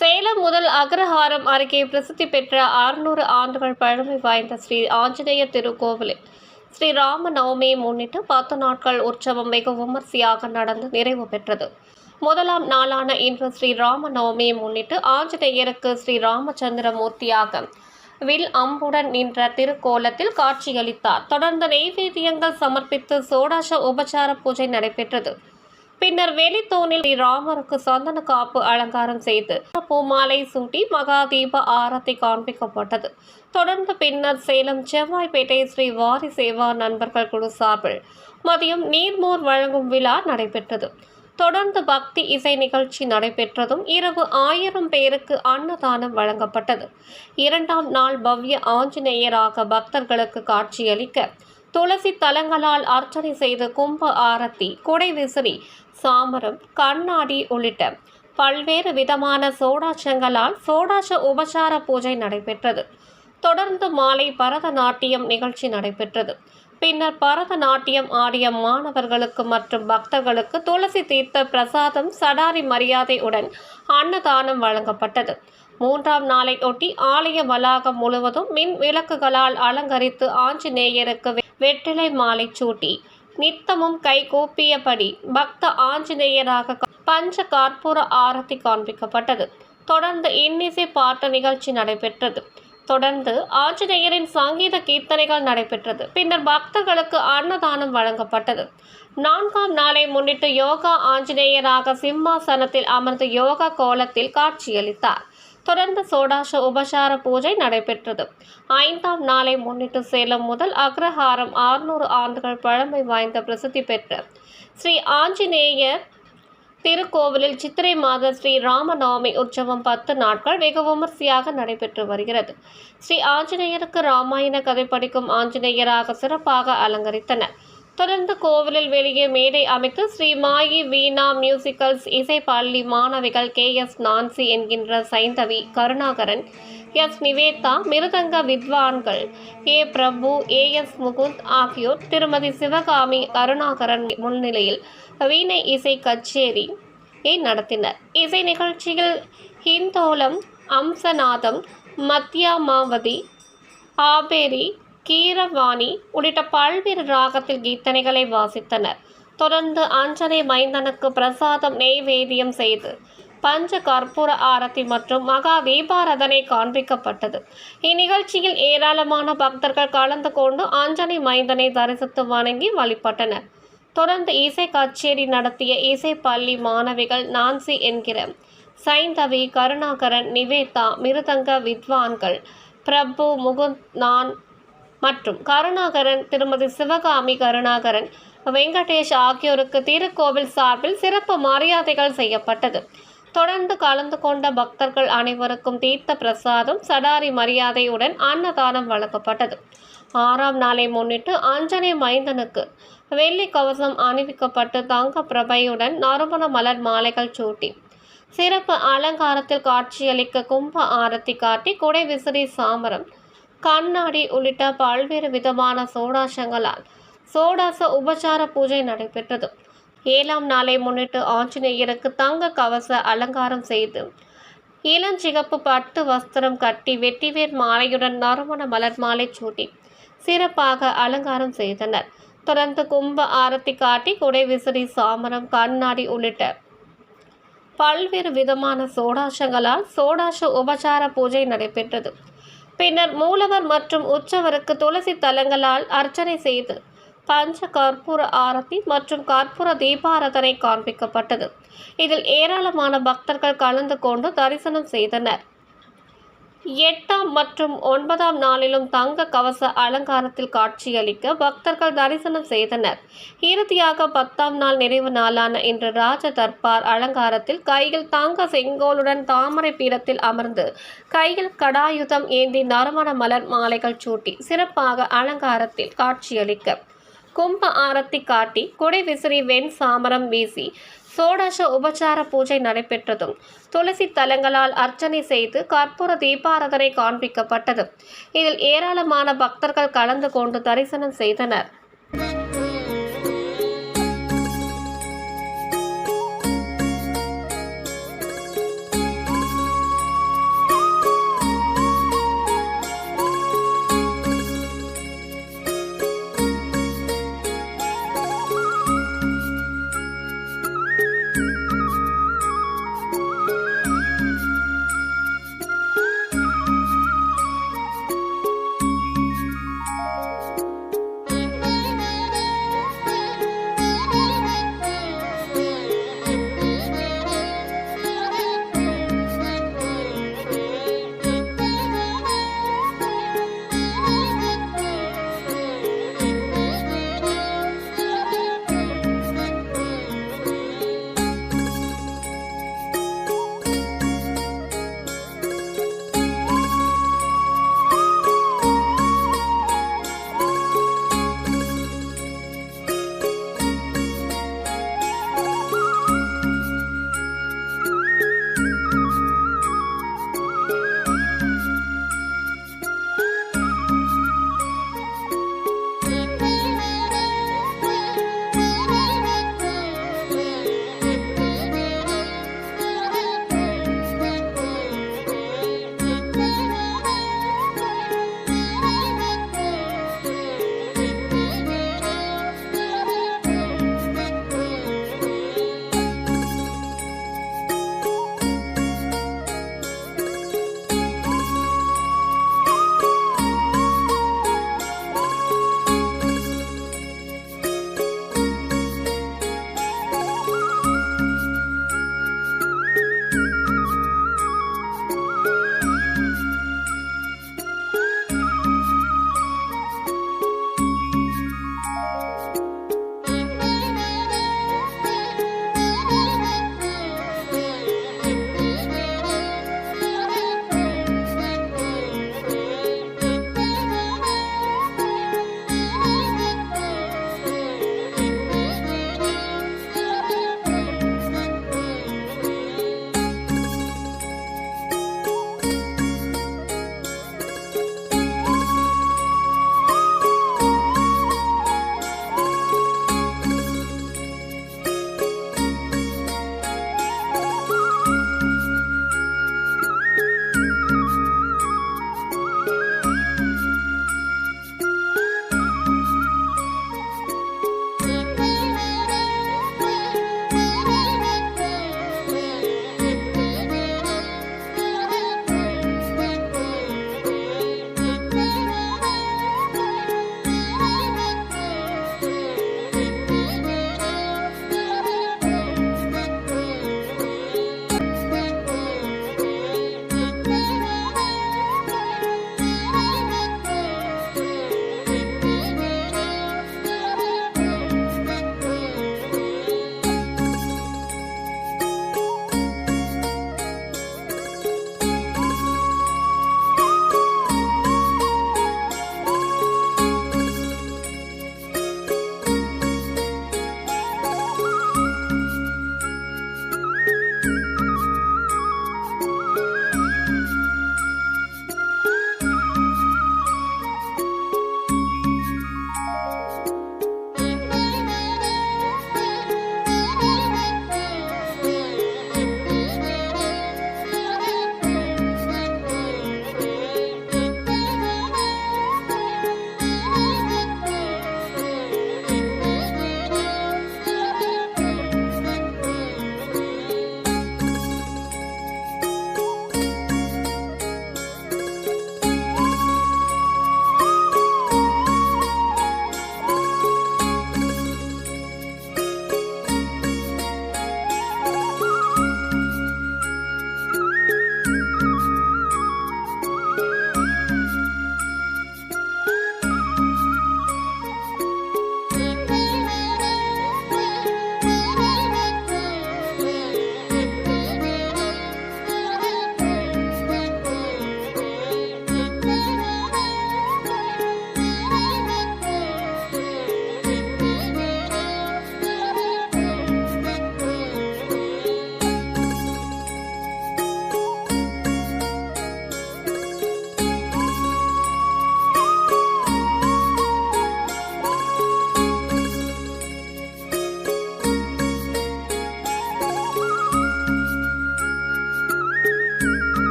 சேலம் முதல் அக்ரஹாரம் அருகே பிரசித்தி பெற்ற 600 ஆண்டுகள் பழமை வாய்ந்த ஸ்ரீ ஆஞ்சநேய திருக்கோவிலில் ஸ்ரீ ராம நவமியை முன்னிட்டு 10 நாட்கள் உற்சவம் வெகு விமர்சையாக நடந்து நிறைவு பெற்றது. முதலாம் நாளான இன்று ஸ்ரீ ராம நவமியை முன்னிட்டு ஆஞ்சநேயருக்கு ஸ்ரீ ராமச்சந்திர மூர்த்தியாக வில் அம்புடன் நின்ற திருக்கோலத்தில் காட்சியளித்தார். தொடர்ந்து நெய்வேத்தியங்கள் சமர்ப்பித்து சோடாச உபசார பூஜை நடைபெற்றது. பின்னர் வெளித்தோனில் ராமருக்கு சந்தன காப்பு அலங்காரம் செய்து பூமாலை சூட்டி மகாதீப ஆரத்தி காண்பிக்கப்பட்டது. தொடர்ந்து பின்னர் சேலம் செவ்வாய்பேட்டை ஸ்ரீ வாரி சேவா நண்பர்கள் குழு சார்பில் மதியம் நீர்மோர் வழங்கும் விழா நடைபெற்றது. தொடர்ந்து பக்தி இசை நிகழ்ச்சி நடைபெற்றதும் இரவு 1000 பேருக்கு அன்னதானம் வழங்கப்பட்டது. 2ஆம் நாள் பவ்ய ஆஞ்சநேயராக பக்தர்களுக்கு காட்சியளிக்க துளசி தலங்களால் அர்ச்சனை செய்து கும்ப ஆரத்தி, குடை விசிறி, சாமரம், கண்ணாடி உள்ளிட்ட பல்வேறு விதமான சோடாசங்களால் சோடாச உபசார பூஜை நடைபெற்றது. தொடர்ந்து மாலை பரதநாட்டியம் நிகழ்ச்சி நடைபெற்றது. பின்னர் பரதநாட்டியம் ஆடிய மாணவர்களுக்கு மற்றும் பக்தர்களுக்கு துளசி தீர்த்த பிரசாதம் சடாரி மரியாதையுடன் அன்னதானம் வழங்கப்பட்டது. 3ஆம் நாளை ஒட்டி ஆலய வளாகம் முழுவதும் மின் விளக்குகளால் அலங்கரித்து ஆஞ்சநேயருக்கு வெற்றிலை மாலை சூட்டி நித்தமும் கை கூப்பியபடி பக்த ஆஞ்சநேயராக பஞ்ச கற்பூர ஆரத்தி காண்பிக்கப்பட்டது. தொடர்ந்து இன்னிசை பாட்டு நிகழ்ச்சி நடைபெற்றது. தொடர்ந்து ஆஞ்சநேயரின் சங்கீத கீர்த்தனைகள் நடைபெற்றது. பின்னர் பக்தர்களுக்கு அன்னதானம் வழங்கப்பட்டது. 4ஆம் நாளை முன்னிட்டு யோகா ஆஞ்சநேயராக சிம்மாசனத்தில் அமர்ந்து யோகா கோலத்தில் காட்சியளித்தார். தொடர்ந்து சோடாச உபசார பூஜை நடைபெற்றது. 5ஆம் நாளை முன்னிட்டு சேலம் முதல் அக்ரஹாரம் 600 ஆண்டுகள் பழமை வாய்ந்த பிரசித்தி பெற்ற ஸ்ரீ ஆஞ்சநேயர் திருக்கோவிலில் சித்திரை மாத ஸ்ரீ ராம நவமி உற்சவம் 10 நாட்கள் வெகு விமர்சையாக நடைபெற்று வருகிறது. ஸ்ரீ ஆஞ்சநேயருக்கு ராமாயண கதை படிக்கும் ஆஞ்சநேயராக சிறப்பாக அலங்கரித்தனர். தொடர்ந்து கோவிலில் வெளியே மேடை அமைத்து ஸ்ரீ மாயி வீணா மியூசிக்கல்ஸ் இசை பள்ளி மாணவிகள் KS நான்சி என்கின்ற சைந்தவி, கருணாகரன், S நிவேதா, மிருதங்க வித்வான்கள் A பிரபு, AS முகுந்த் ஆகியோர் திருமதி சிவகாமி, கருணாகரன் முன்னிலையில் வீணை இசை கச்சேரியை நடத்தினர். இசை நிகழ்ச்சியில் ஹிந்தோலம், அம்சநாதம், மத்யாமாவதி, ஆபேரி, கீரவாணி உள்ளிட்ட பல்வேறு ராகத்தில் கீர்த்தனைகளை வாசித்தனர். தொடர்ந்து அஞ்சனை மைந்தனுக்கு பிரசாதம் நெய்வேத்தியம் செய்து பஞ்ச கற்பூர ஆரத்தி மற்றும் மகா தீபாராதனை காண்பிக்கப்பட்டது. இந்நிகழ்ச்சியில் ஏராளமான பக்தர்கள் கலந்து கொண்டு அஞ்சனை மைந்தனை தரிசித்து வணங்கி வழிபட்டனர். தொடர்ந்து இசை கச்சேரி நடத்திய இசை பள்ளி மாணவிகள் நான்சி என்கிற சைந்தவி, கருணாகரன், நிவேதா, மிருதங்க வித்வான்கள் பிரபு, முகுந்த், நான் மற்றும் கருணாகரன், திருமதி சிவகாமி, கருணாகரன், வெங்கடேஷ் ஆகியோருக்கு திருக்கோவில் சார்பில் சிறப்பு மரியாதைகள் செய்யப்பட்டது. தொடர்ந்து கலந்து கொண்ட பக்தர்கள் அனைவருக்கும் தீர்த்த பிரசாதம் சடாரி மரியாதையுடன் அன்னதானம் வழங்கப்பட்டது. 6ஆம் நாளை முன்னிட்டு அஞ்சனை மைந்தனுக்கு வெள்ளி கவசம் அணிவிக்கப்பட்டு தங்க பிரபையுடன் நறுமண மலர் மாலைகள் சூட்டி சிறப்பு அலங்காரத்தில் காட்சியளிக்க கும்ப ஆரத்தி காட்டி குடை விசிறி, சாமரம், கண்ணாடி உள்ளிட்ட பல்வேறு விதமான சோடாசங்களால் சோடாச உபசார பூஜை நடைபெற்றது. 7ஆம் நாளை முன்னிட்டு ஆஞ்சநேயருக்கு தங்க கவச அலங்காரம் செய்து இளஞ்சிகப்பு பட்டு வஸ்திரம் கட்டி வெட்டிவேர் மாலையுடன் நறுமண மலர் மாலை சூட்டி சிறப்பாக அலங்காரம் செய்தனர். தொடர்ந்து கும்ப ஆரத்தி காட்டி குடை விசிறி, சாமரம், கண்ணாடி உள்ளிட்ட பல்வேறு விதமான சோடாசங்களால் சோடாச உபசார பூஜை நடைபெற்றது. பின்னர் மூலவர் மற்றும் உற்சவருக்கு துளசி தலங்களால் அர்ச்சனை செய்து பஞ்ச கற்பூர ஆரத்தி மற்றும் கற்பூர தீபாராதனை காண்பிக்கப்பட்டது. இதில் ஏராளமான பக்தர்கள் கலந்து கொண்டு தரிசனம் செய்தனர். 8ஆம் மற்றும் 9ஆம் நாளிலும் தங்க கவச அலங்காரத்தில் காட்சியளிக்க பக்தர்கள் தரிசனம் செய்தனர். இறுதியாக 10ஆம் நாள் நிறைவு நாளான இன்று ராஜ தர்பார் அலங்காரத்தில் கையில் தங்க செங்கோலுடன் தாமரை பீடத்தில் அமர்ந்து கையில் கடாயுதம் ஏந்தி நறுமண மலர் மாலைகள் சூட்டி சிறப்பாக அலங்காரத்தில் காட்சியளிக்க கும்ப ஆரத்தி காட்டி குடை விசிறி வெண் சாமரம் வீசி சோடாச உபசார பூஜை நடைபெற்றதும் துளசி தலங்களால் அர்ச்சனை செய்து கற்பூர தீபாராதனை காண்பிக்கப்பட்டது. இதில் ஏராளமான பக்தர்கள் கலந்து கொண்டு தரிசனம் செய்தனர்.